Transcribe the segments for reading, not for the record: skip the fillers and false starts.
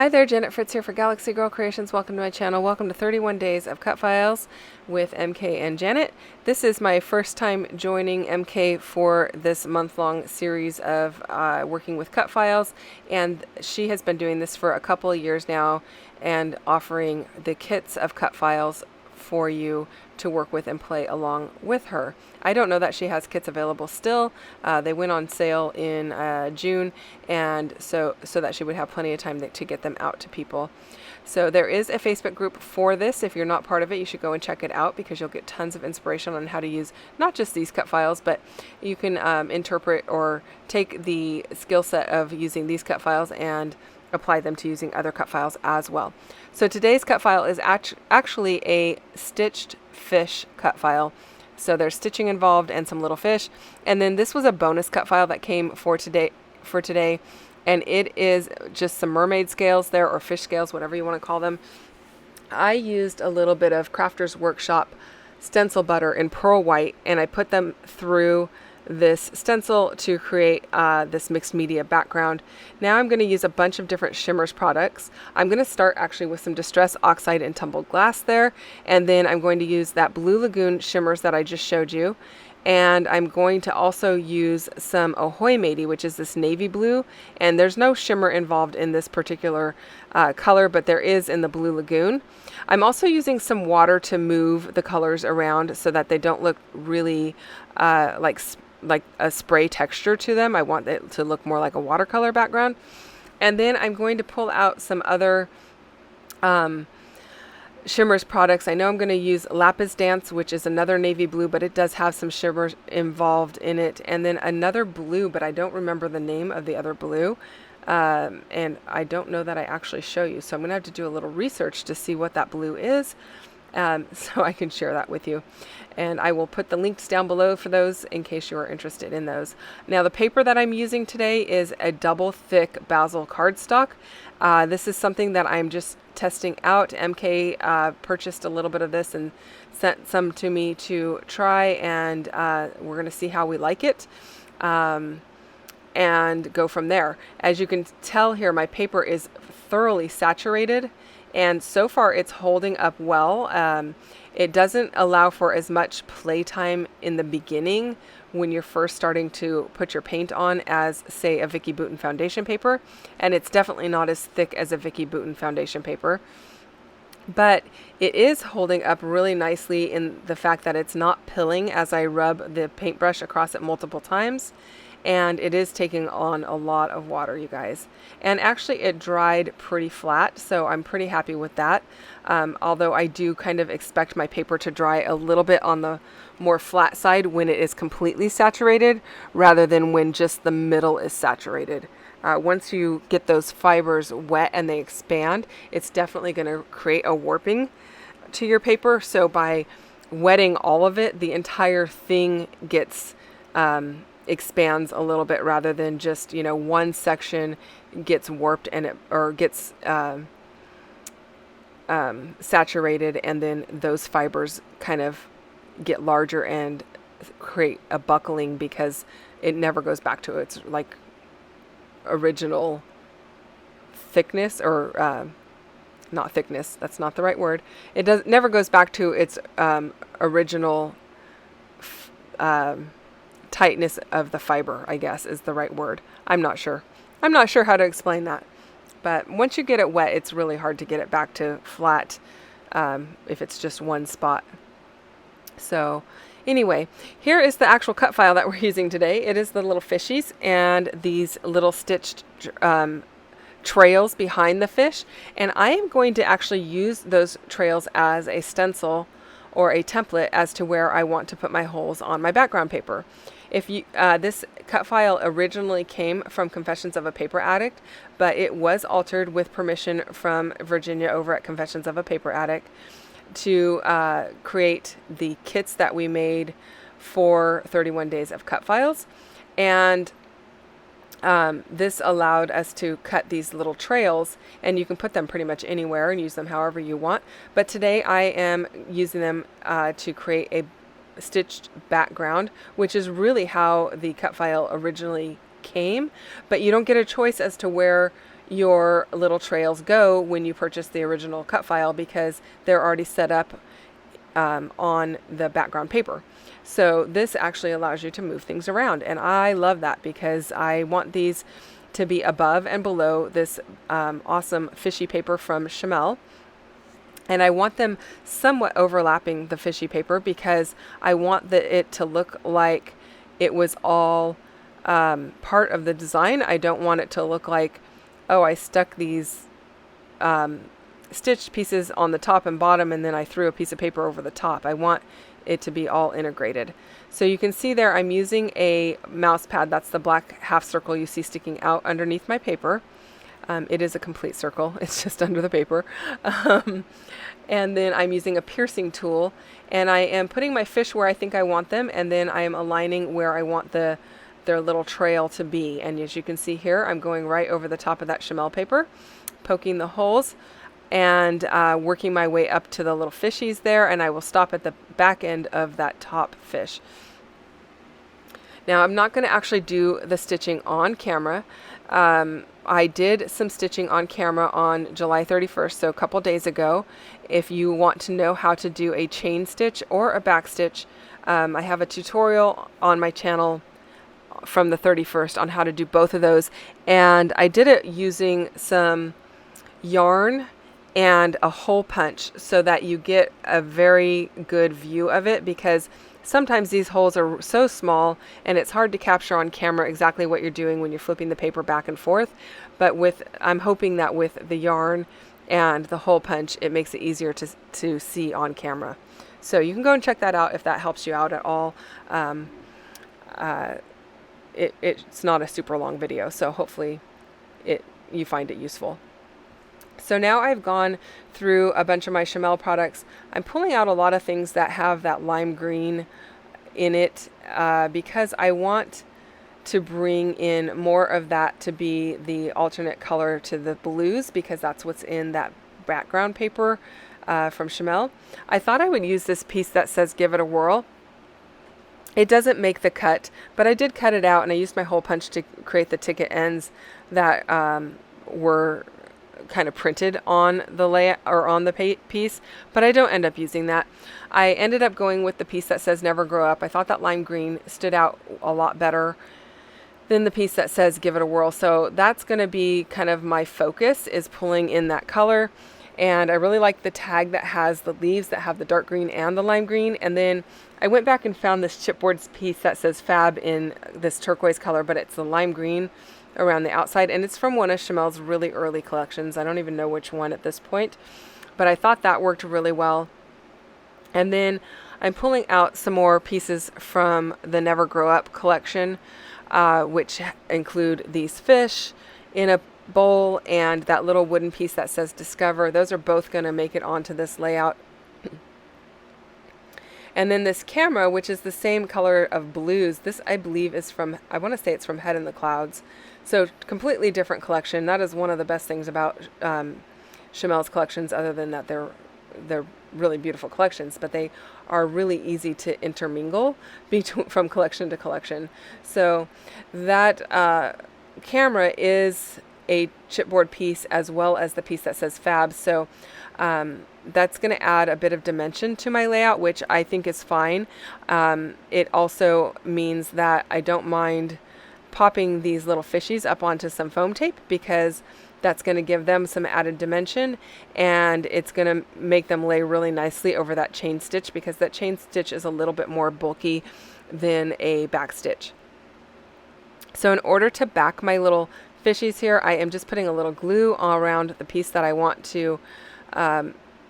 Hi there, Janet Fritz here for Galaxy Girl Creations. Welcome to my channel. Welcome to 31 Days of Cut Files with MK and Janet. This is my first time joining MK for this month-long series of working with cut files, and she has been doing this for a couple of years now and offering the kits of cut files for you to work with and play along with her. I don't know that she has kits available still. They went on sale in June, and so that she would have plenty of time to get them out to people. So there is a Facebook group for this. If you're not part of it, you should go and check it out because you'll get tons of inspiration on how to use not just these cut files, but you can interpret or take the skill set of using these cut files and apply them to using other cut files as well. So today's cut file is actually a stitched fish cut file. So there's stitching involved and some little fish. And then this was a bonus cut file that came for today, and it is just some mermaid scales there, or fish scales, whatever you want to call them. I used a little bit of Crafter's Workshop stencil butter in pearl white, and I put them through this stencil to create this mixed media background. Now I'm going to use a bunch of different Shimmerz products. I'm going to start actually with some Distress Oxide and Tumbled Glass there, and then I'm going to use that Blue Lagoon Shimmerz that I just showed you. And I'm going to also use some Ahoy Matey, which is this navy blue, and there's no shimmer involved in this particular color, but there is in the Blue Lagoon. I'm also using some water to move the colors around so that they don't look really like a spray texture to them. I want it to look more like a watercolor background. And then I'm going to pull out some other Shimmerz products. I know I'm going to use Lapis Dance, which is another navy blue, but it does have some shimmer involved in it. And then another blue, but I don't remember the name of the other blue. And I don't know that I actually show you. So I'm going to have to do a little research to see what that blue is. So I can share that with you. And I will put the links down below for those in case you are interested in those. Now the paper that I'm using today is a double thick basil cardstock. This is something that I'm just testing out. MK purchased a little bit of this and sent some to me to try, and we're going to see how we like it. And go from there. As you can tell here, my paper is thoroughly saturated, and so far it's holding up well. It doesn't allow for as much playtime in the beginning when you're first starting to put your paint on as, say, a Vicki Boutin foundation paper, and it's definitely not as thick as a Vicki Boutin foundation paper. But it is holding up really nicely in the fact that it's not pilling as I rub the paintbrush across it multiple times. And it is taking on a lot of water, you guys. And actually it dried pretty flat, so I'm pretty happy with that. Although I do kind of expect my paper to dry a little bit on the more flat side when it is completely saturated, rather than when just the middle is saturated. Once you get those fibers wet and they expand, it's definitely going to create a warping to your paper. So by wetting all of it, the entire thing gets expands a little bit, rather than just, you know, one section gets warped and gets saturated, and then those fibers kind of get larger and create a buckling because it never goes back to its like original thickness, or not thickness, that's not the right word. It never goes back to its original tightness of the fiber, I guess is the right word. I'm not sure how to explain that. But once you get it wet, it's really hard to get it back to flat if it's just one spot. So anyway, here is the actual cut file that we're using today. It is the little fishies and these little stitched trails behind the fish. And I am going to actually use those trails as a stencil or a template as to where I want to put my holes on my background paper. If you this cut file originally came from Confessions of a Paper Addict, but it was altered with permission from Virginia over at Confessions of a Paper Addict to create the kits that we made for 31 Days of Cut Files. And this allowed us to cut these little trails, and you can put them pretty much anywhere and use them however you want. But today I am using them to create a stitched background, which is really how the cut file originally came. But you don't get a choice as to where your little trails go when you purchase the original cut file, because they're already set up on the background paper. So this actually allows you to move things around, and I love that because I want these to be above and below this awesome fishy paper from Shimmerz. And I want them somewhat overlapping the fishy paper because I want it to look like it was all part of the design. I don't want it to look like, oh, I stuck these stitched pieces on the top and bottom and then I threw a piece of paper over the top. I want it to be all integrated. So you can see there I'm using a mouse pad. That's the black half circle you see sticking out underneath my paper. It is a complete circle. It's just under the paper. And then I'm using a piercing tool, and I am putting my fish where I think I want them, and then I am aligning where I want their little trail to be. And as you can see here, I'm going right over the top of that Shimmerz paper, poking the holes, and working my way up to the little fishies there, and I will stop at the back end of that top fish. Now I'm not going to actually do the stitching on camera. I did some stitching on camera on July 31st, so a couple days ago. If you want to know how to do a chain stitch or a back stitch, I have a tutorial on my channel from the 31st on how to do both of those, and I did it using some yarn and a hole punch so that you get a very good view of it, because sometimes these holes are so small and it's hard to capture on camera exactly what you're doing when you're flipping the paper back and forth. But I'm hoping that with the yarn and the hole punch, it makes it easier to see on camera. So you can go and check that out if that helps you out at all. It's not a super long video, so hopefully you find it useful. So now I've gone through a bunch of my Shimmerz products. I'm pulling out a lot of things that have that lime green in it because I want to bring in more of that to be the alternate color to the blues, because that's what's in that background paper from Shimmerz. I thought I would use this piece that says "Give It a Whirl." It doesn't make the cut, but I did cut it out, and I used my hole punch to create the ticket ends that were kind of printed on the layout or on the piece, but I don't end up using that. I ended up going with the piece that says "Never Grow Up." I thought that lime green stood out a lot better than the piece that says "Give It a Whirl." So that's going to be kind of my focus, is pulling in that color. And I really like the tag that has the leaves that have the dark green and the lime green. And then I went back and found this chipboard piece that says "Fab" in this turquoise color, but it's the lime green around the outside, and it's from one of Shimmerz's really early collections. I don't even know which one at this point, but I thought that worked really well. And then I'm pulling out some more pieces from the Never Grow Up collection, which include these fish in a bowl and that little wooden piece that says "Discover." Those are both going to make it onto this layout. And then this camera, which is the same color of blues, this I believe is from, I want to say it's from Head in the Clouds. So completely different collection. That is one of the best things about Shimmerz's collections, other than that they're really beautiful collections, but they are really easy to intermingle from collection to collection. So that camera is a chipboard piece as well as the piece that says "Fab." So that's going to add a bit of dimension to my layout, which I think is fine. It also means that I don't mind popping these little fishies up onto some foam tape, because that's going to give them some added dimension, and it's going to make them lay really nicely over that chain stitch, because that chain stitch is a little bit more bulky than a back stitch. So in order to back my little fishies here, I am just putting a little glue all around the piece that I want to be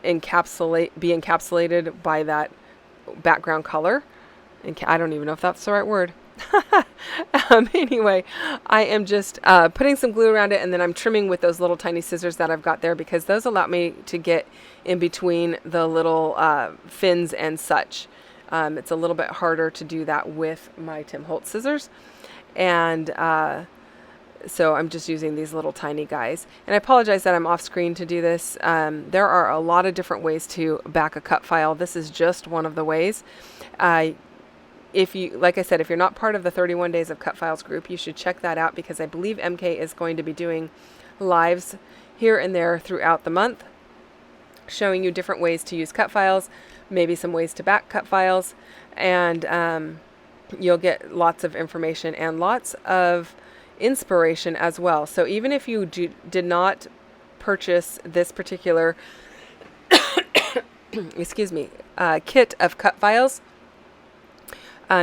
encapsulated by that background color. I don't even know if that's the right word. Anyway, I am just putting some glue around it, and then I'm trimming with those little tiny scissors that I've got there, because those allow me to get in between the little fins and such. It's a little bit harder to do that with my Tim Holtz scissors, and so I'm just using these little tiny guys. And I apologize that I'm off screen to do this. There are a lot of different ways to back a cut file. This is just one of the ways. If you, like I said, if you're not part of the 31 Days of Cut Files group, you should check that out, because I believe MK is going to be doing lives here and there throughout the month, showing you different ways to use Cutfiles, maybe some ways to back Cutfiles, and you'll get lots of information and lots of inspiration as well. So even if you did not purchase this particular excuse me, kit of Cutfiles,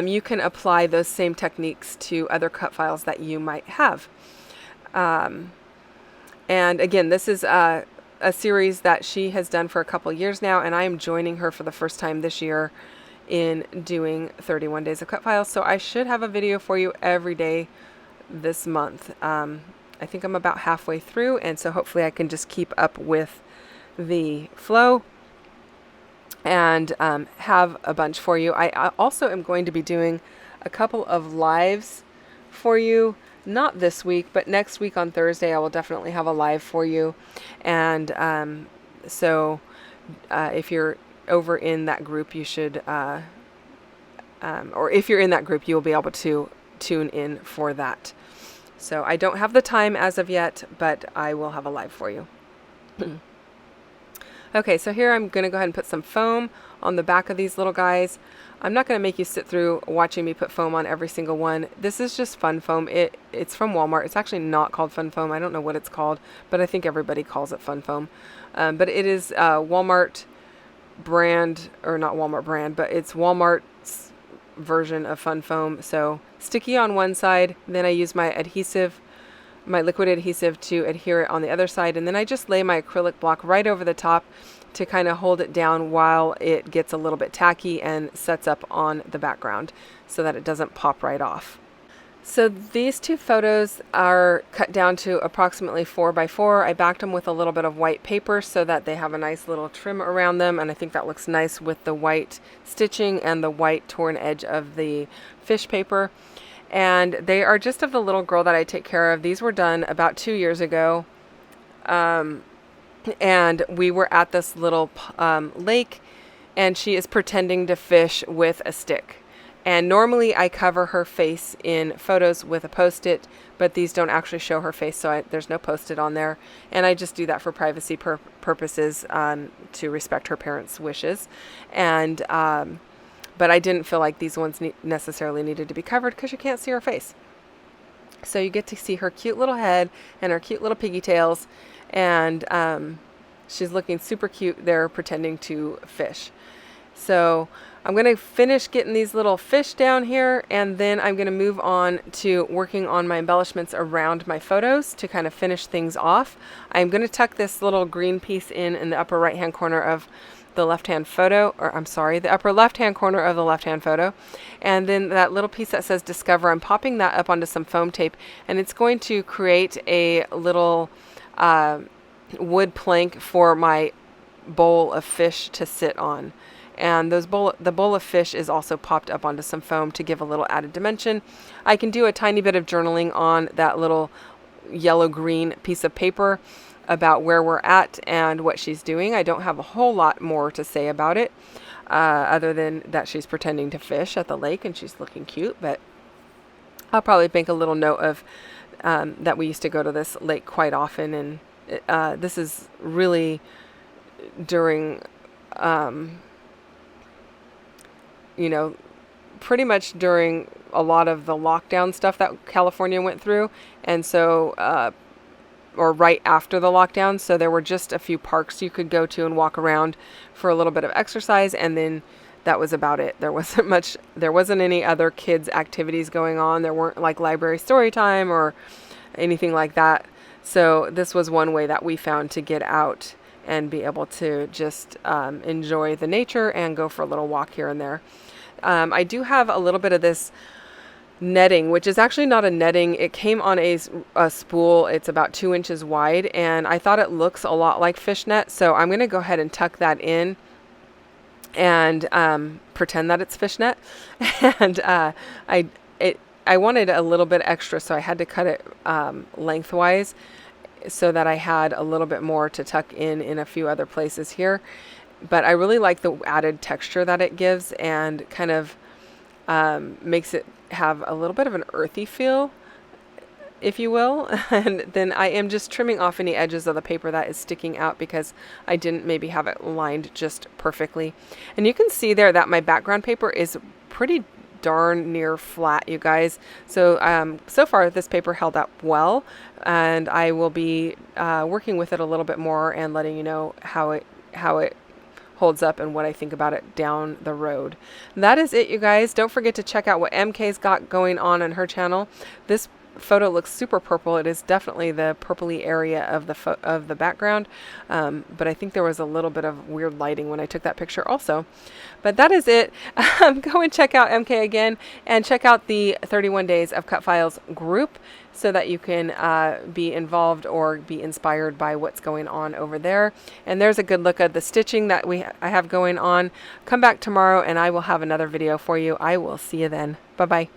you can apply those same techniques to other Cutfiles that you might have. And again, this is a series that she has done for a couple years now, and I am joining her for the first time this year in doing 31 days of Cutfiles. So I should have a video for you every day this month. I think I'm about halfway through, and so hopefully I can just keep up with the flow and have a bunch for you. I also am going to be doing a couple of lives for you, not this week, but next week on Thursday I will definitely have a live for you. And so if you're over in that group, you should, or if you're in that group, you'll be able to tune in for that. So I don't have the time as of yet, but I will have a live for you. Okay, so here I'm going to go ahead and put some foam on the back of these little guys. I'm not going to make you sit through watching me put foam on every single one. This is just fun foam. It's from Walmart. It's actually not called fun foam. I don't know what it's called, but I think everybody calls it fun foam. But it is Walmart brand, or not Walmart brand, but it's Walmart's version of fun foam. So sticky on one side, then I use my adhesive, my liquid adhesive to adhere it on the other side, and then I just lay my acrylic block right over the top to kind of hold it down while it gets a little bit tacky and sets up on the background so that it doesn't pop right off. So these two photos are cut down to approximately 4 by 4. I backed them with a little bit of white paper so that they have a nice little trim around them, and I think that looks nice with the white stitching and the white torn edge of the fish paper. And they are just of the little girl that I take care of. These were done about 2 years ago. And we were at this little lake, and she is pretending to fish with a stick. And normally I cover her face in photos with a Post-it, but these don't actually show her face, so there's no Post-it on there. And I just do that for privacy purposes, to respect her parents' wishes. And but I didn't feel like these ones necessarily needed to be covered because you can't see her face. So you get to see her cute little head and her cute little piggy tails, and she's looking super cute there pretending to fish. So I'm going to finish getting these little fish down here, and then I'm going to move on to working on my embellishments around my photos to kind of finish things off. I'm going to tuck this little green piece in the upper right hand corner of the left-hand photo, or I'm sorry, the upper left-hand corner of the left-hand photo. And then that little piece that says Discover, I'm popping that up onto some foam tape, and it's going to create a little wood plank for my bowl of fish to sit on. And the bowl of fish is also popped up onto some foam to give a little added dimension. I can do a tiny bit of journaling on that little yellow-green piece of paper about where we're at and what she's doing. I don't have a whole lot more to say about it, other than that she's pretending to fish at the lake and she's looking cute. But I'll probably make a little note of that we used to go to this lake quite often, and this is really during, you know, pretty much during a lot of the lockdown stuff that California went through, and so or right after the lockdown. So there were just a few parks you could go to and walk around for a little bit of exercise, and then that was about it. There wasn't any other kids activities going on. There weren't like library story time or anything like that. So this was one way that we found to get out and be able to just enjoy the nature and go for a little walk here and there. I do have a little bit of this netting, which is actually not a netting. It came on a spool. It's about 2 inches wide, and I thought it looks a lot like fishnet, so I'm going to go ahead and tuck that in and pretend that it's fishnet. And I wanted a little bit extra, so I had to cut it lengthwise so that I had a little bit more to tuck in a few other places here. But I really like the added texture that it gives, and kind of makes it have a little bit of an earthy feel. if you will. And then I am just trimming off any edges of the paper that is sticking out because I didn't maybe have it lined just perfectly. And you can see there that my background paper is pretty darn near flat, you guys. So so far this paper held up well, and I will be working with it a little bit more and letting you know how it holds up and what I think about it down the road. That is it, you guys. Don't forget to check out what MK's got going on her channel. This photo looks super purple. It is definitely the purpley area of the background, but I think there was a little bit of weird lighting when I took that picture also. But that is it. Go and check out MK again, and check out the 31 Days of Cutfiles group so that you can be involved or be inspired by what's going on over there. And there's a good look at the stitching that I have going on. Come back tomorrow and I will have another video for you. I will see you then. Bye bye.